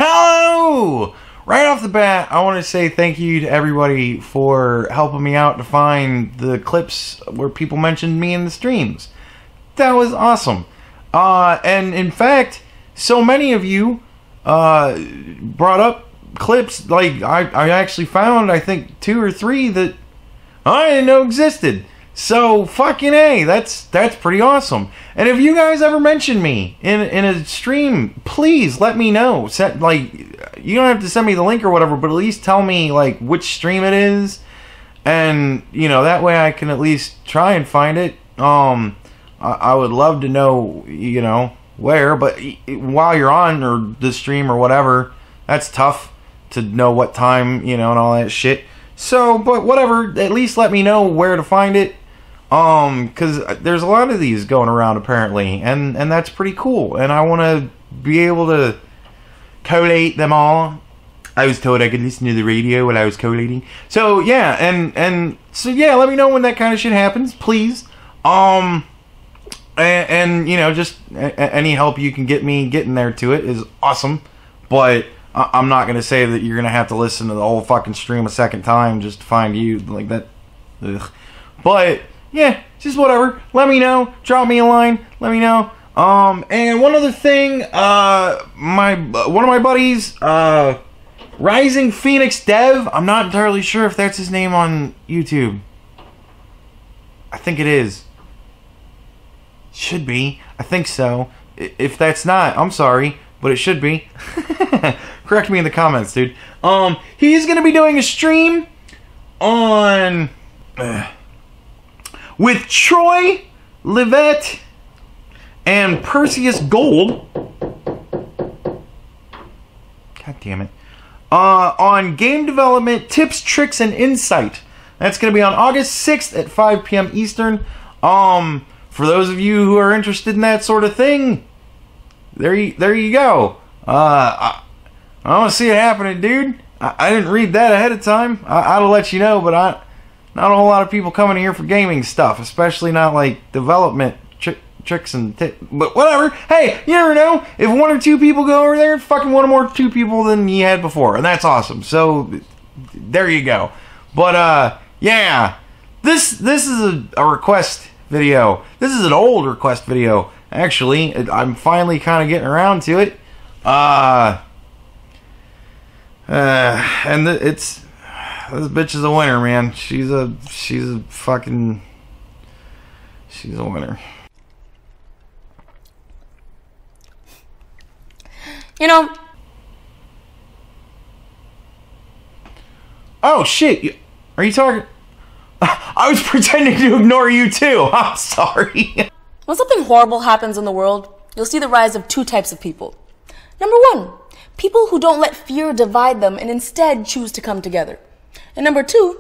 Hello! Right off the bat, I want to say thank you to everybody for helping me out to find the clips where people mentioned me in the streams. That was awesome. And in fact, so many of you brought up clips, like I actually found, I think, 2 or 3 that I didn't know existed. So fucking A, that's pretty awesome. And if you guys ever mention me in a stream, please let me know. Like, you don't have to send me the link or whatever, but at least tell me like which stream it is, and you know, that way I can at least try and find it. I would love to know, you know, where, but while you're on or the stream or whatever, that's tough to know what time, you know, and all that shit. So, but whatever, at least let me know where to find it. Because there's a lot of these going around apparently, and that's pretty cool, and I want to be able to collate them all. I was told I could listen to the radio while I was collating. So yeah, and so yeah, let me know when that kind of shit happens, please. And you know, just any help you can get me getting there to it is awesome. But I'm not gonna say that you're gonna have to listen to the whole fucking stream a second time just to find you like that. Ugh. But yeah, just whatever. Let me know. Drop me a line. Let me know. And one other thing, one of my buddies, Rising Phoenix Dev. I'm not entirely sure if that's his name on YouTube. I think it is. Should be. I think so. If that's not, I'm sorry, but it should be. Correct me in the comments, dude. He's gonna be doing a stream on with Troy Livette and Perseus Gold. God damn it. On game development tips, tricks, and insight. That's going to be on August 6th at 5 p.m. Eastern. For those of you who are interested in that sort of thing, there you go. I want to see it happening, dude. I didn't read that ahead of time. I'll let you know, but not a whole lot of people coming here for gaming stuff, especially not like development tricks and tips. But whatever. Hey, you never know. If 1 or 2 people go over there, fucking 1 or more 2 people than you had before, and that's awesome. So there you go. But yeah, this is a request video. This is an old request video. Actually, I'm finally kind of getting around to it. And this bitch is a winner, man. She's a winner. You know. Oh shit! Are you talking? I was pretending to ignore you too. I'm sorry. When something horrible happens in the world, you'll see the rise of 2 types of people. Number 1, people who don't let fear divide them and instead choose to come together. And number 2,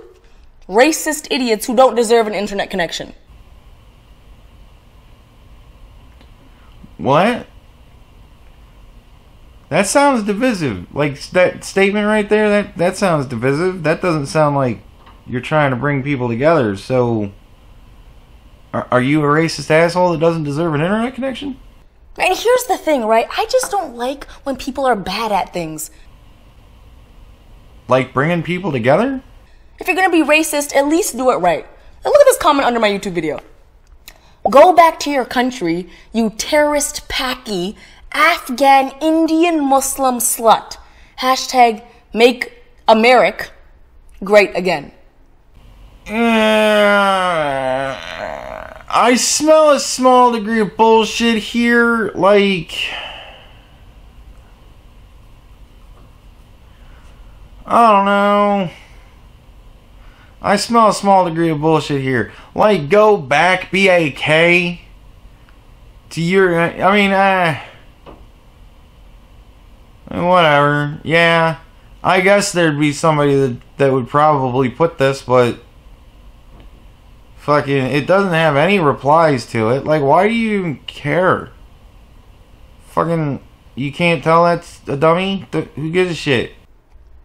racist idiots who don't deserve an internet connection. What? That sounds divisive. Like, that statement right there, that sounds divisive. That doesn't sound like you're trying to bring people together. So, are you a racist asshole that doesn't deserve an internet connection? And here's the thing, right? I just don't like when people are bad at things. Like bringing people together? If you're gonna be racist, at least do it right. Now look at this comment under my YouTube video. Go back to your country, you terrorist packy, Afghan Indian Muslim slut. Hashtag make America great again. I smell a small degree of bullshit here, like, I don't know. I smell a small degree of bullshit here. Like, go back, BAK, to your, I mean, whatever. Yeah, I guess there'd be somebody that would probably put this, but fucking, it doesn't have any replies to it. Like, why do you even care? Fucking, you can't tell that's a dummy? Who gives a shit?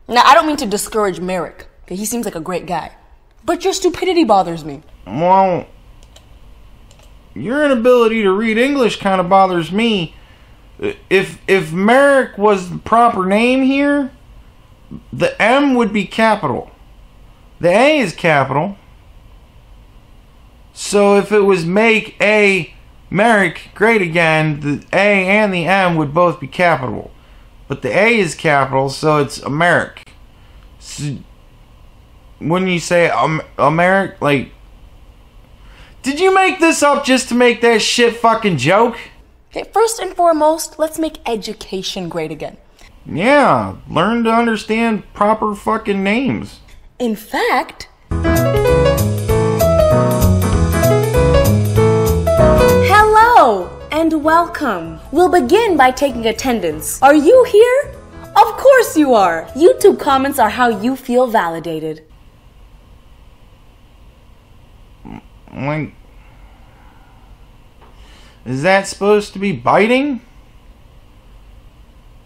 Now, I don't mean to discourage Merrick, okay? He seems like a great guy. But your stupidity bothers me. Well, your inability to read English kind of bothers me. if Merrick was the proper name here, the M would be capital. The A is capital. So if it was make A Merrick great again, the A and the M would both be capital. But the A is capital, so it's Americ. So, wouldn't you say Americ? Like, did you make this up just to make that shit fucking joke? Okay, first and foremost, let's make education great again. Yeah, learn to understand proper fucking names. In fact... Hello and welcome. We'll begin by taking attendance. Are you here? Of course you are. YouTube comments are how you feel validated. Like, is that supposed to be biting?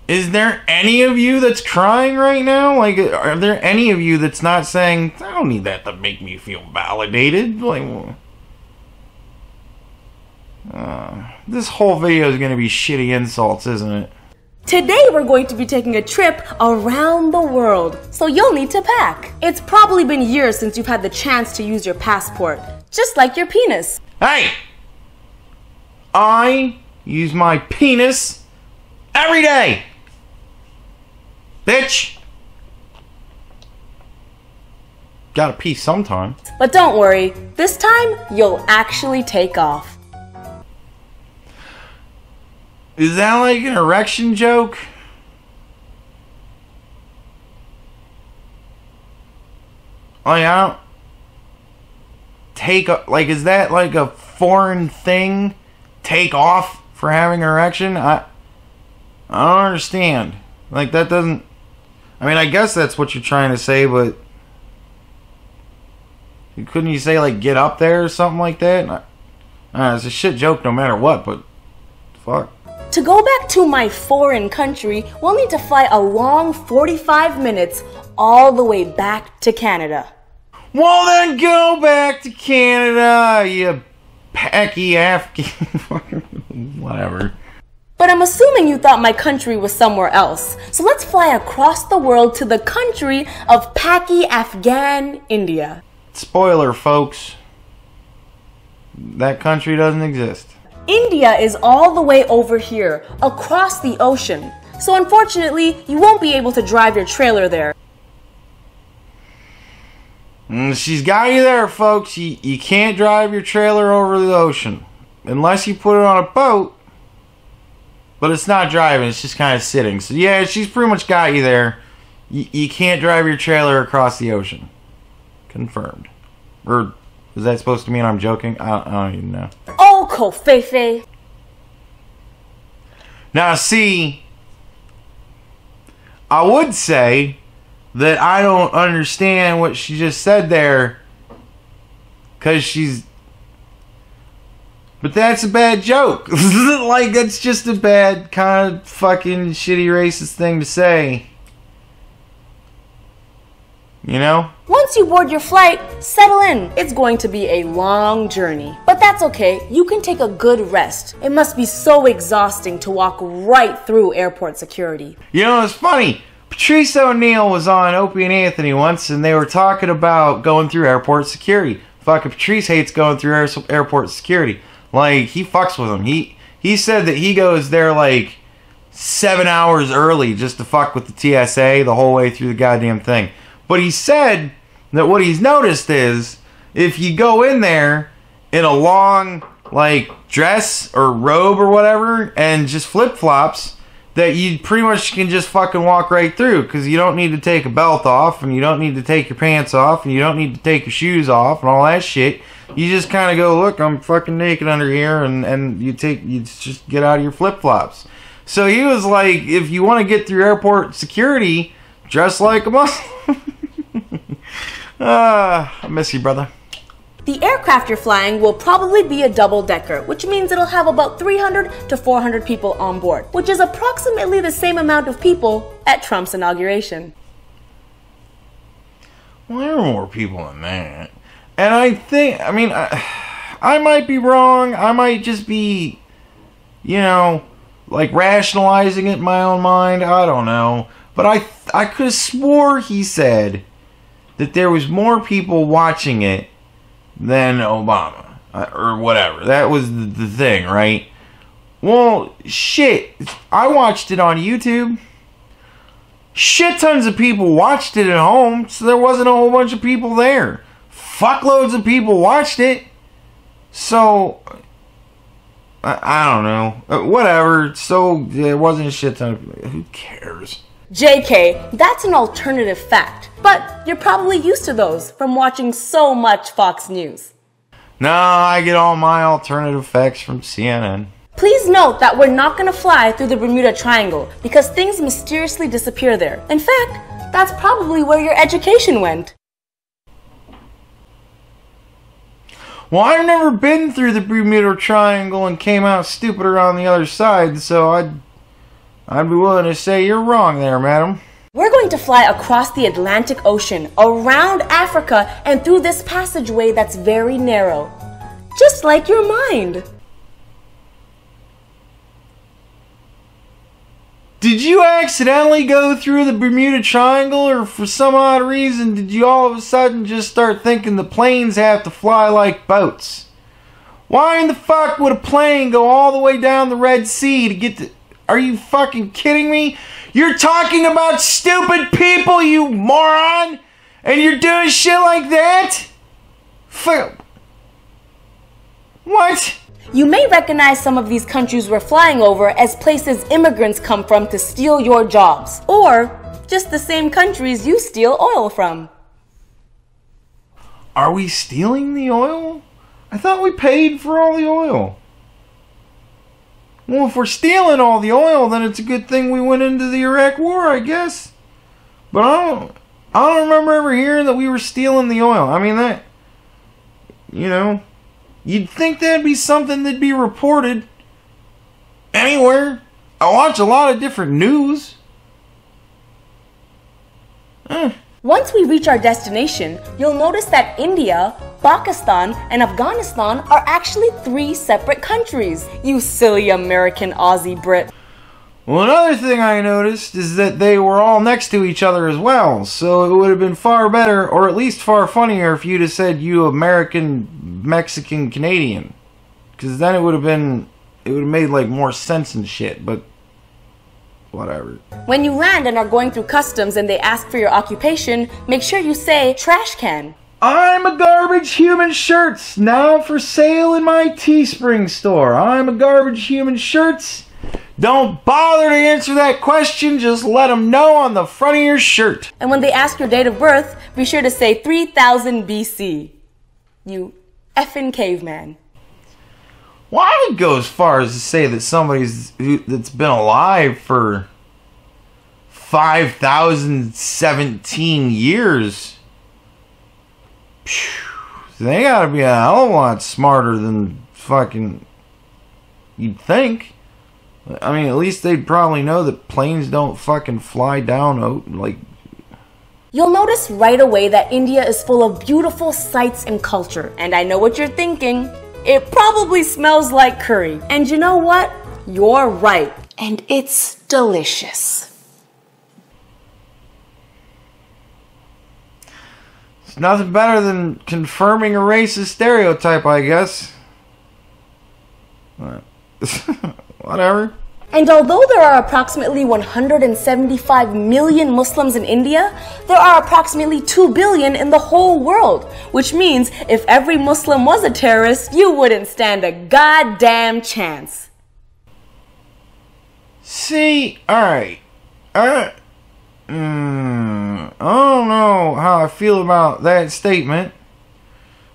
Is there any of you that's crying right now? Like, are there any of you that's not saying, I don't need that to make me feel validated? Like, this whole video is going to be shitty insults, isn't it? Today we're going to be taking a trip around the world, so you'll need to pack. It's probably been years since you've had the chance to use your passport, just like your penis. Hey! I use my penis every day! Bitch! Gotta pee sometime. But don't worry, this time you'll actually take off. Is that like an erection joke? Like, I don't take, like, is that like a foreign thing? Take off for having an erection? I don't understand. Like, that doesn't, I mean, I guess that's what you're trying to say, but couldn't you say, like, get up there or something like that? It's a shit joke no matter what, but fuck. To go back to my foreign country, we'll need to fly a long 45 minutes all the way back to Canada. Well, then go back to Canada, you packy Afghan. Whatever. But I'm assuming you thought my country was somewhere else. So let's fly across the world to the country of Paki, Afghan, India. Spoiler, folks. That country doesn't exist. India is all the way over here, across the ocean. So unfortunately, you won't be able to drive your trailer there. She's got you there, folks. You can't drive your trailer over the ocean. Unless you put it on a boat. But it's not driving, it's just kind of sitting. So yeah, she's pretty much got you there. You can't drive your trailer across the ocean. Confirmed. Or is that supposed to mean I'm joking? I don't even know. Oh, Kofefe. Now, see, I would say that I don't understand what she just said there. Because she's... But that's a bad joke. Like, that's just a bad, kind of fucking shitty racist thing to say. You know? Once you board your flight, settle in. It's going to be a long journey. But that's okay. You can take a good rest. It must be so exhausting to walk right through airport security. You know, it's funny. Patrice O'Neal was on Opie and Anthony once, and they were talking about going through airport security. Fucking Patrice hates going through airport security. Like, he fucks with them. He said that he goes there like 7 hours early just to fuck with the TSA the whole way through the goddamn thing. But he said that what he's noticed is if you go in there in a long, like, dress or robe or whatever and just flip-flops, that you pretty much can just fucking walk right through because you don't need to take a belt off and you don't need to take your pants off and you don't need to take your shoes off and all that shit. You just kind of go, look, I'm fucking naked under here, and you just get out of your flip-flops. So he was like, if you want to get through airport security, dress like a Muslim. I miss you, brother. The aircraft you're flying will probably be a double-decker, which means it'll have about 300 to 400 people on board, which is approximately the same amount of people at Trump's inauguration. Well, there are more people than that. And I think, I mean, I might be wrong. I might just be, you know, like rationalizing it in my own mind. I don't know. But I could have swore he said that there was more people watching it than Obama. Or whatever. That was the thing, right? Well, shit. I watched it on YouTube. Shit tons of people watched it at home, so there wasn't a whole bunch of people there. Fuckloads of people watched it. So, I don't know. Whatever. So, there wasn't a shit ton of... Who cares? JK, that's an alternative fact. But you're probably used to those from watching so much Fox News. No, I get all my alternative facts from CNN. Please note that we're not going to fly through the Bermuda Triangle because things mysteriously disappear there. In fact, that's probably where your education went. Well, I've never been through the Bermuda Triangle and came out stupider on the other side, so I'd be willing to say you're wrong there, madam. We're going to fly across the Atlantic Ocean, around Africa, and through this passageway that's very narrow. Just like your mind. Did you accidentally go through the Bermuda Triangle, or for some odd reason did you all of a sudden just start thinking the planes have to fly like boats? Why in the fuck would a plane go all the way down the Red Sea to get to... Are you fucking kidding me? You're talking about stupid people, you moron! And you're doing shit like that? What? You may recognize some of these countries we're flying over as places immigrants come from to steal your jobs. Or just the same countries you steal oil from. Are we stealing the oil? I thought we paid for all the oil. Well, if we're stealing all the oil, then it's a good thing we went into the Iraq War, I guess. But I don't remember ever hearing that we were stealing the oil. I mean, that, you know, you'd think that'd be something that'd be reported anywhere. I watch a lot of different news. Once we reach our destination, you'll notice that India, Pakistan, and Afghanistan are actually 3 separate countries. You silly American Aussie Brit. Well, another thing I noticed is that they were all next to each other as well, so it would have been far better, or at least far funnier, if you'd have said you American, Mexican, Canadian. Because then it would have made like more sense and shit, but whatever. When you land and are going through customs and they ask for your occupation, make sure you say trash can. I'm a garbage human shirts, now for sale in my Teespring store. I'm a garbage human shirts. Don't bother to answer that question, just let them know on the front of your shirt. And when they ask your date of birth, be sure to say 3000 BC. You effing caveman. Well, I would go as far as to say that that's been alive for 5,017 years. They gotta be a hell of a lot smarter than fucking you'd think. I mean, at least they'd probably know that planes don't fucking fly down, like... You'll notice right away that India is full of beautiful sights and culture. And I know what you're thinking. It probably smells like curry. And you know what? You're right. And it's delicious. It's nothing better than confirming a racist stereotype, I guess. Whatever. And although there are approximately 175 million Muslims in India, there are approximately 2 billion in the whole world. Which means if every Muslim was a terrorist, you wouldn't stand a goddamn chance. See, alright. I don't know how I feel about that statement.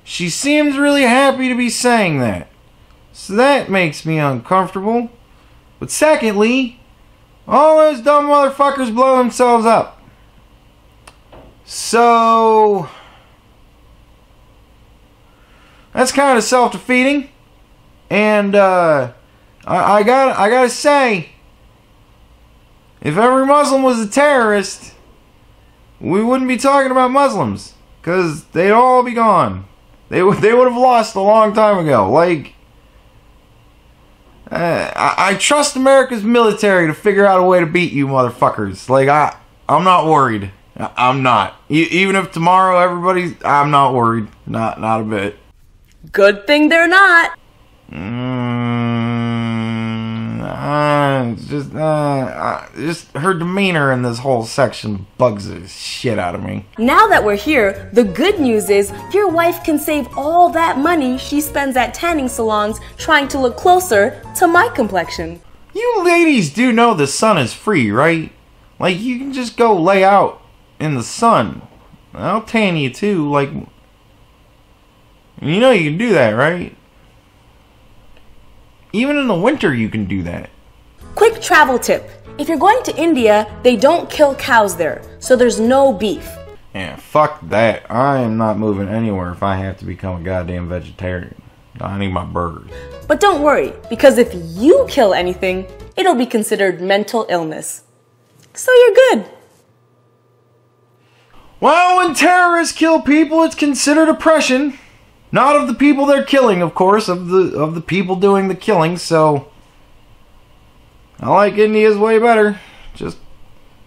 She seems really happy to be saying that. So that makes me uncomfortable. But secondly, all those dumb motherfuckers blow themselves up. So that's kind of self-defeating. And I gotta say, if every Muslim was a terrorist, we wouldn't be talking about Muslims, because they'd all be gone. They would have lost a long time ago. Like, I trust America's military to figure out a way to beat you motherfuckers. Like, I'm not worried. I'm not. Even if tomorrow I'm not worried. Not a bit. Good thing they're not. Just her demeanor in this whole section bugs the shit out of me. Now that we're here, the good news is your wife can save all that money she spends at tanning salons trying to look closer to my complexion. You ladies do know the sun is free, right? Like, you can just go lay out in the sun. I'll tan you too, like... You know you can do that, right? Even in the winter you can do that. Quick travel tip. If you're going to India, they don't kill cows there, so there's no beef. Yeah, fuck that. I am not moving anywhere if I have to become a goddamn vegetarian. I need my burgers. But don't worry, because if you kill anything, it'll be considered mental illness. So you're good. Well, when terrorists kill people, it's considered oppression. Not of the people they're killing, of course, of the people doing the killing, so... I like India's way better. Just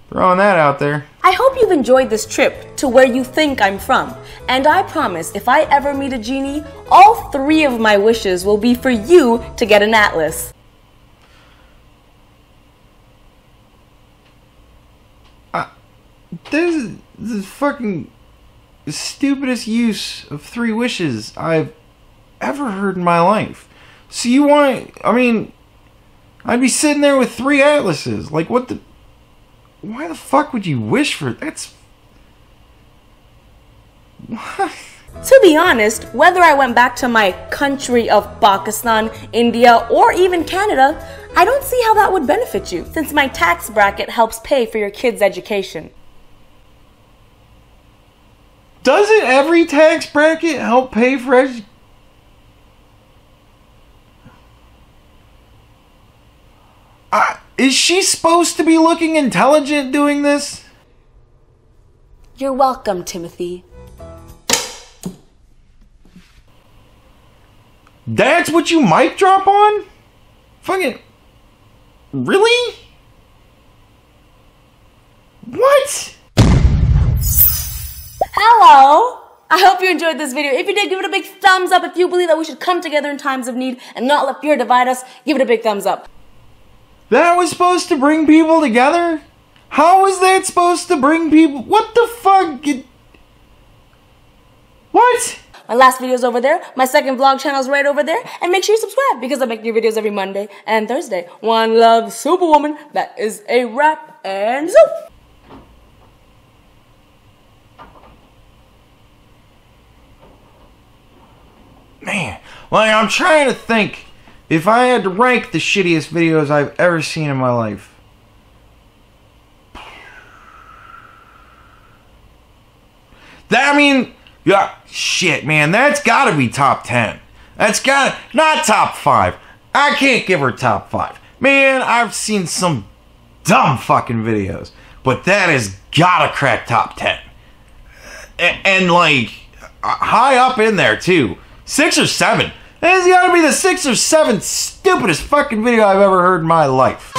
throwing that out there. I hope you've enjoyed this trip to where you think I'm from. And I promise, if I ever meet a genie, all 3 of my wishes will be for you to get an atlas. This is the fucking stupidest use of 3 wishes I've ever heard in my life. So you want... I mean... I'd be sitting there with 3 atlases. Like, what the... Why the fuck would you wish for... That's... What? To be honest, whether I went back to my country of Pakistan, India, or even Canada, I don't see how that would benefit you, since my tax bracket helps pay for your kids' education. Doesn't every tax bracket help pay for education? Is she supposed to be looking intelligent doing this? You're welcome, Timothy. That's what you mic drop on? Fucking... Really? What? Hello! I hope you enjoyed this video. If you did, give it a big thumbs up. If you believe that we should come together in times of need and not let fear divide us, give it a big thumbs up. That was supposed to bring people together? How was that supposed to bring people... What the fuck? What? My last video's over there. My second vlog channel's right over there. And make sure you subscribe because I make new videos every Monday and Thursday. One love, Superwoman. That is a wrap and zoop! Man, like, I'm trying to think if I had to rank the shittiest videos I've ever seen in my life. Yeah, shit, man, that's gotta be top 10. That's gotta, not top 5. I can't give her top 5. Man, I've seen some dumb fucking videos, but that has gotta crack top 10. And like, high up in there, too. 6 or 7. That has got to be the 6 or 7 stupidest fucking video I've ever heard in my life.